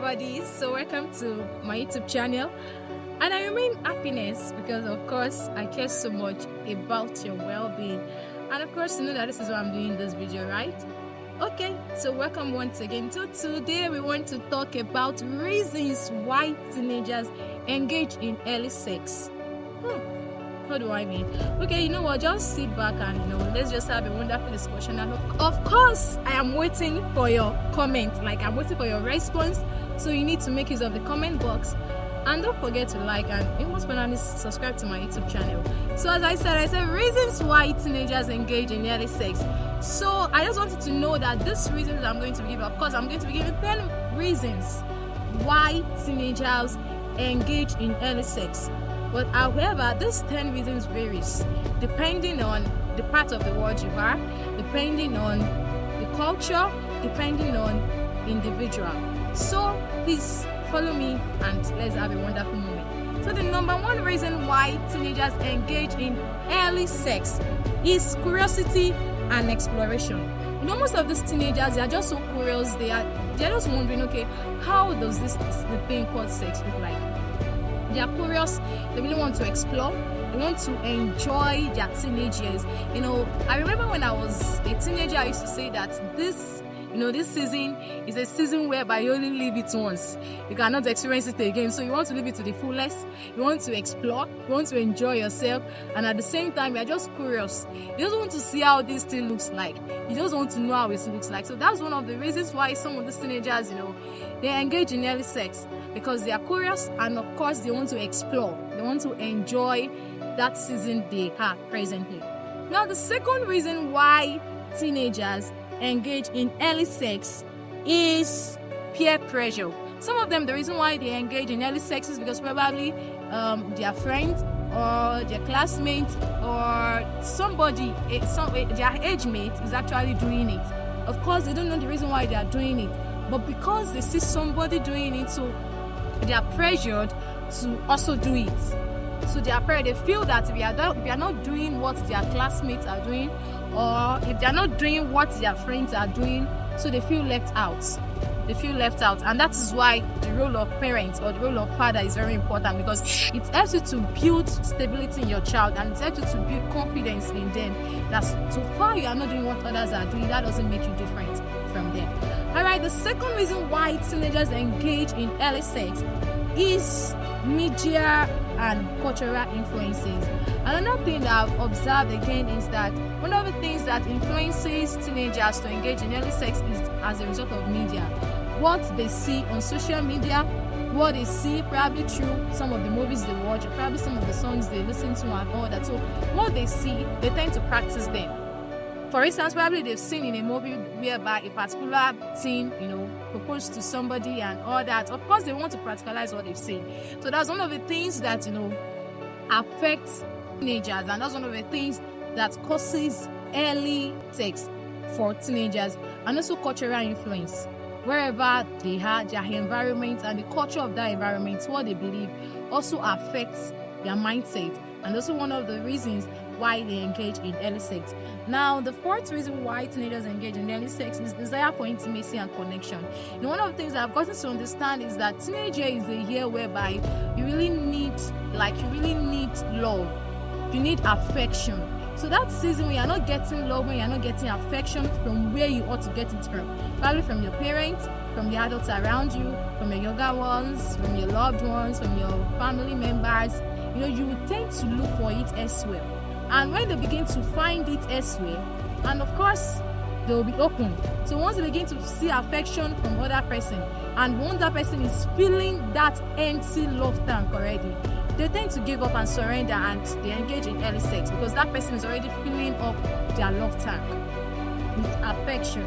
everybody, so welcome to my YouTube channel, and I remain happiness because of course I care so much about your well-being, and of course you know that this is why I'm doing this video, right? Okay, so welcome once again. So today we want to talk about reasons why teenagers engage in early sex. What do I mean? Okay, you know what, just sit back and let's just have a wonderful discussion, and of course I am waiting for your comments. Like, I'm waiting for your response, so you need to make use of the comment box, and don't forget to like and most importantly subscribe to my YouTube channel. So as I said reasons why teenagers engage in early sex. So I just wanted to know that these reasons I'm going to give, of course I'm going to be giving 10 reasons why teenagers engage in early sex. But however, these 10 reasons varies depending on the part of the world you are, depending on the culture, depending on individual. So please follow me and let's have a wonderful moment. So the number one reason why teenagers engage in early sex is curiosity and exploration. Most of these teenagers, they are just so curious. They're just wondering, okay, how does the thing called sex look like? They are curious. They really want to explore. They want to enjoy their teenage years. I remember when I was a teenager, I used to say that this season is a season whereby you only live it once. You cannot experience it again. So you want to live it to the fullest. You want to explore. You want to enjoy yourself. And at the same time, you're just curious. You just want to see how this thing looks like. You just want to know how it looks like. So that's one of the reasons why some of these teenagers, they engage in early sex, because they are curious, and of course they want to explore. They want to enjoy that season they are presently. Now, the second reason why teenagers engage in early sex is peer pressure. Some of them, the reason why they engage in early sex is because probably their friends or their classmates or somebody, their age mate is actually doing it. Of course, they don't know the reason why they are doing it, but because they see somebody doing it, so they are pressured to also do it. So they feel that if they are not doing what their classmates are doing, or if they are not doing what their friends are doing, so they feel left out. And that is why the role of parents or the role of father is very important, because it helps you to build stability in your child, and it helps you to build confidence in them that so far you are not doing what others are doing, that doesn't make you different from them. Alright, the second reason why teenagers engage in early sex is media and cultural influences. Another thing that I've observed again is that one of the things that influences teenagers to engage in early sex is as a result of media. What they see on social media, what they see probably through some of the movies they watch, or probably some of the songs they listen to and all that. So what they see, they tend to practice them. For instance, probably they've seen in a movie whereby a particular teen, proposed to somebody and all that. Of course, they want to practicalize what they've seen. So that's one of the things that, affects teenagers, and that's one of the things that causes early sex for teenagers, and also cultural influence. Wherever they are, their environment and the culture of that environment, what they believe, also affects their mindset, and also one of the reasons why they engage in early sex. Now, the fourth reason why teenagers engage in early sex is desire for intimacy and connection. One of the things I've gotten to understand is that teenage year is a year whereby you really need love. You need affection. So that season when you're not getting love, when you're not getting affection from where you ought to get it from, probably from your parents, from the adults around you, from your younger ones, from your loved ones, from your family members, you would tend to look for it elsewhere. And when they begin to find it elsewhere, and of course they will be open. So once they begin to see affection from other person, and once that person is feeling that empty love tank already, they tend to give up and surrender, and they engage in early sex because that person is already filling up their love tank with affection.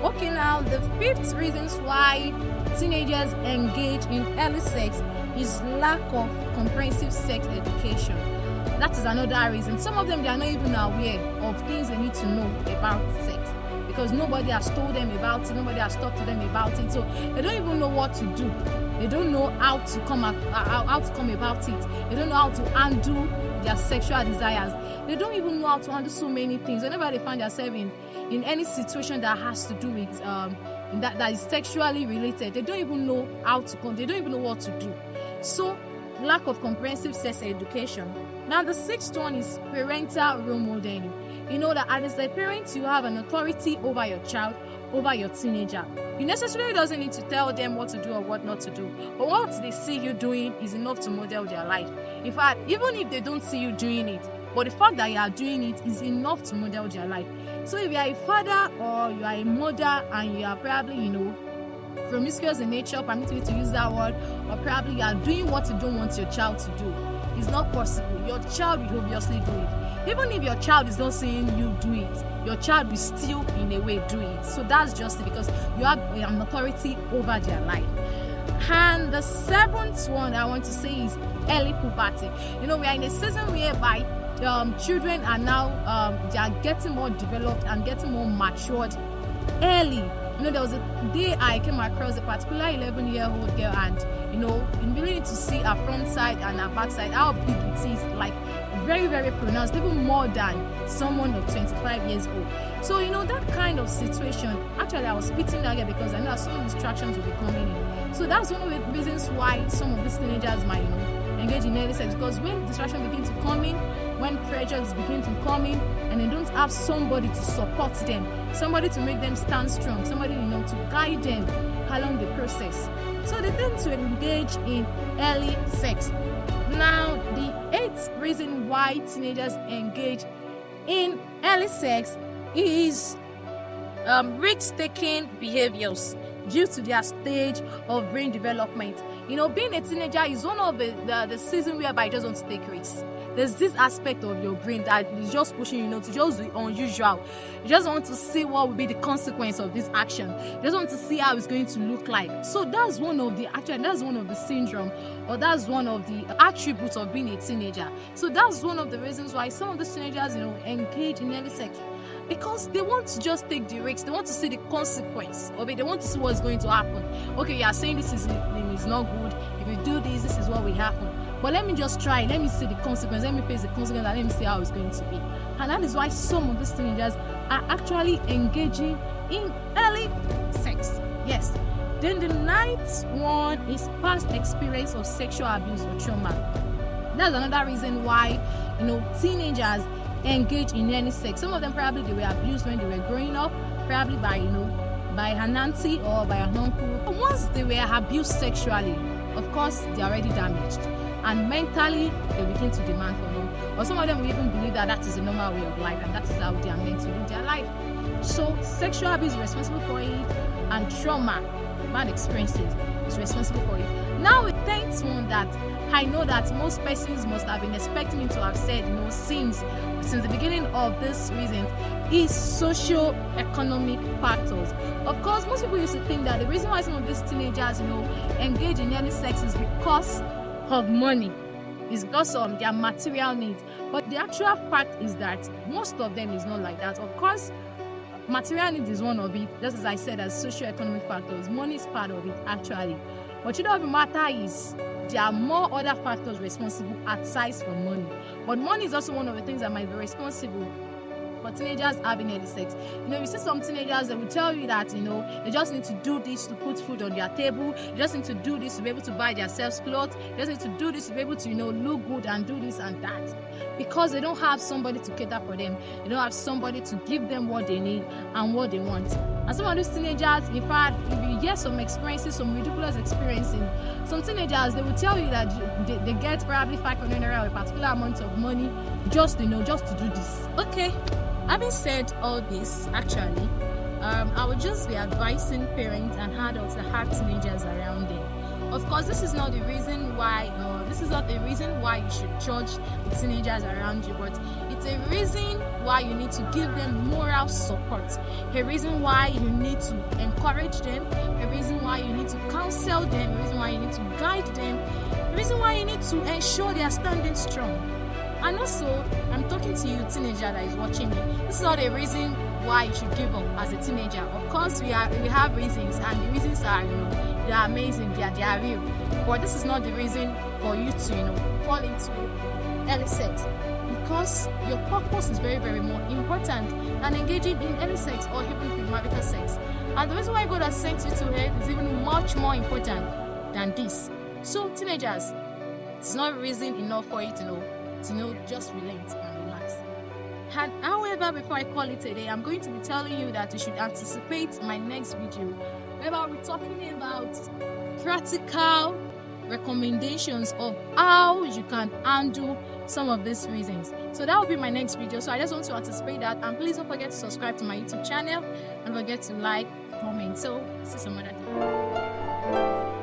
Okay, now the fifth reasons why teenagers engage in early sex is lack of comprehensive sex education. That is another reason. Some of them, they are not even aware of things they need to know about sex, because nobody has told them about it, nobody has talked to them about it, so they don't even know what to do. They don't know how to come about it. They don't know how to undo their sexual desires. They don't even know how to handle so many things. Whenever they find themselves in any situation that has to do with that is sexually related. They don't even know how to they don't even know what to do. So lack of comprehensive sex education. Now the sixth one is parental role modeling. You know that as a parent, you have an authority over your child, over your teenager. You necessarily doesn't need to tell them what to do or what not to do, but what they see you doing is enough to model their life. In fact, even if they don't see you doing it, but the fact that you are doing it is enough to model their life. So if you are a father or you are a mother and you are probably, promiscuous in nature, permit me to use that word, or probably you are doing what you don't want your child to do, it's not possible. Your child will obviously do it. Even if your child is not seeing you do it, your child will still in a way do it. So that's just it, because you have an authority over their life. And the seventh one I want to say is early puberty. We are in a season whereby children are now they are getting more developed and getting more matured early. There was a day I came across a particular 11-year-old girl, and in ability to see her front side and her back side, how big it is, like very, very pronounced, even more than someone of 25 years old. So that kind of situation, actually I was pitching that girl because I know so many distractions will be coming in. So that's one of the reasons why some of these teenagers might engage in early sex, because when distraction begins to come in, when pressures begin to come in, and they don't have somebody to support them, somebody to make them stand strong, somebody to guide them along the process, so they tend to engage in early sex. Now the eighth reason why teenagers engage in early sex is risk-taking behaviors due to their stage of brain development. Being a teenager is one of the season whereby you just want to take risks. There's this aspect of your brain that is just pushing to just do unusual. You just want to see what will be the consequence of this action. You just want to see how it's going to look like. So that's one of the syndrome, or that's one of the attributes of being a teenager. So that's one of the reasons why some of the teenagers engage in early sex, because they want to just take the risks. They want to see the consequence of it. They want to see what's going to happen. Okay, you are saying this is not good. If you do this is what will happen. But let me just try. Let me see the consequence. Let me face the consequence, and let me see how it's going to be. And that is why some of these teenagers are actually engaging in early sex. Yes. Then the ninth one is past experience of sexual abuse or trauma. That's another reason why teenagers engage in early sex. Some of them probably they were abused when they were growing up, probably by an auntie or by an uncle. But once they were abused sexually, of course they are already damaged, and mentally they begin to demand for more. Or some of them will even believe that is a normal way of life, and that is how they are meant to live their life. So sexual abuse is responsible for it, and trauma, bad experiences, is responsible for it. Now the 10th one that I know that most persons must have been expecting me to have said, since the beginning of this reason, is socio-economic factors. Of course, most people used to think that the reason why some of these teenagers, engage in early sex is because of money, is because of their material needs. But the actual fact is that most of them is not like that. Of course, material needs is one of it, just as I said, as socio-economic factors. Money is part of it, actually. But the matter is, there are more other factors responsible aside from money. But money is also one of the things that might be responsible for teenagers having early sex. You see some teenagers that will tell you that, they just need to do this to put food on their table. They just need to do this to be able to buy themselves clothes. They just need to do this to be able to, look good and do this and that. Because they don't have somebody to cater for them. They don't have somebody to give them what they need and what they want. And some of these teenagers, in fact, if you hear some experiences, some ridiculous experiences, some teenagers, they will tell you that they get probably 500 naira or a particular amount of money just to do this. Okay. Having said all this, actually, I would just be advising parents and adults that have teenagers around them. Of course, this is not the reason why you should judge the teenagers around you, but it's a reason why you need to give them moral support, a reason why you need to encourage them, a reason why you need to counsel them, a reason why you need to guide them, a reason why you need to ensure they are standing strong. And also, I'm talking to you, teenager that is watching me. This is not a reason why you should give up as a teenager. Of course, we have reasons, and the reasons are, they are amazing, they are real. But this is not the reason for you to, fall into early sex. because your purpose is very, very more important than engaging in any sex or even premarital sex. And the reason why God has sent you to earth is even much more important than this. So, teenagers, it's not reason enough for you to just relent and relax. And however, before I call it a day, I'm going to be telling you that you should anticipate my next video, where I'll be talking about practical recommendations of how you can handle some of these reasons. So that will be my next video. So I just want to anticipate that, and please don't forget to subscribe to my YouTube channel and forget to like, comment. So see you some other time.